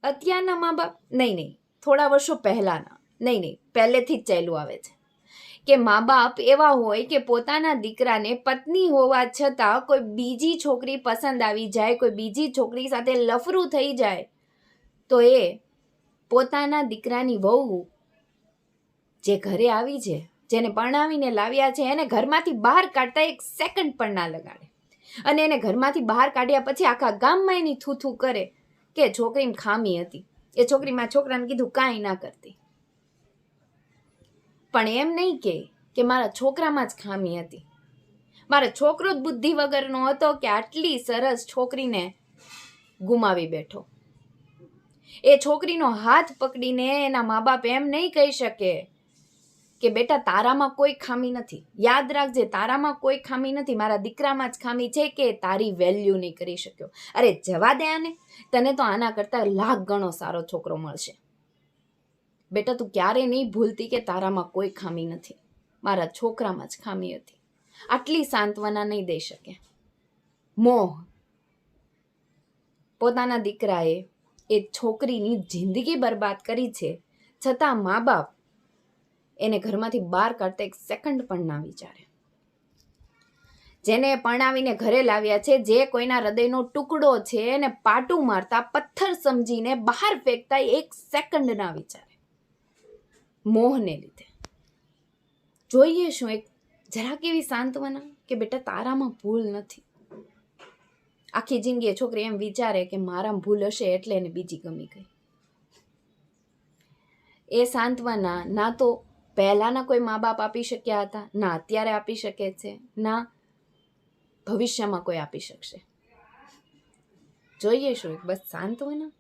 અત્યારના મા બાપ નહીં, થોડા વર્ષો પહેલાંના, નહીં, પહેલેથી જ ચાલ્યું આવે છે કે મા બાપ એવા હોય કે પોતાના દીકરાને પત્ની હોવા છતાં કોઈ બીજી છોકરી પસંદ આવી જાય, કોઈ બીજી છોકરી સાથે લફરું થઈ જાય તો એ પોતાના દીકરાની વહુ જે ઘરે આવી છે, જેને પરણાવીને લાવ્યા છે, એને ઘરમાંથી બહાર કાઢતા 1 સેકન્ડ પણ ના લગાડે. અને એને ઘરમાંથી બહાર કાઢ્યા પછી આખા ગામમાં એની થૂથું કરે કે છોકરીમાં ખામી હતી, એ છોકરીમાં છોકરાને કીધું કાંઈ ના કરતી. પણ એમ નહીં કે મારા છોકરામાં જ ખામી હતી, મારો છોકરો જ બુદ્ધિ વગરનો હતો કે આટલી સરસ છોકરીને ગુમાવી બેઠો. એ છોકરીનો હાથ પકડીને એના મા બાપ એમ નહીં કહી શકે કે બેટા તારામાં કોઈ ખામી નથી, યાદ રાખજે તારામાં કોઈ ખામી નથી, મારા દીકરામાં જ ખામી છે કે તારી વેલ્યુ નહીં કરી શક્યો. અરે જવા દે આને, તને તો આના કરતાં લાખ ગણો સારો છોકરો મળશે. બેટા તું ક્યારે નહીં ભૂલતી કે તારામાં કોઈ ખામી નથી, મારા છોકરામાં જ ખામી હતી. આટલી સાંત્વના નહીં દઈ શકે. મોહ, પોતાના દીકરાએ એ છોકરીની જિંદગી બરબાદ કરી છે, છતાં મા બાપ એને ઘરમાંથી બહાર કાઢતા 1 સેકન્ડ પણ ના વિચારે. જેને પરણાવીને ઘરે લાવ્યા છે, જે કોઈના હૃદયનો ટુકડો છે, એને પાટું મારતા પથ્થર સમજીને બહાર ફેંકતા 1 સેકન્ડ ના વિચારે. મોહને લીધે જોઈએ શું એક જરાક એવી સાંત્વના કે બેટા તારામાં ભૂલ નથી. આખી જિંદગી છોકરી એમ વિચારે કે મારામાં ભૂલ હશે એટલે એને બીજી ગમી ગઈ. એ સાંત્વના ના તો પહેલાના કોઈ મા બાપ આપી શક્યા હતા, ના અત્યારે આપી શકે છે, ના ભવિષ્યમાં કોઈ આપી શકશે. જોઈએ શું બસ સાંત્વના.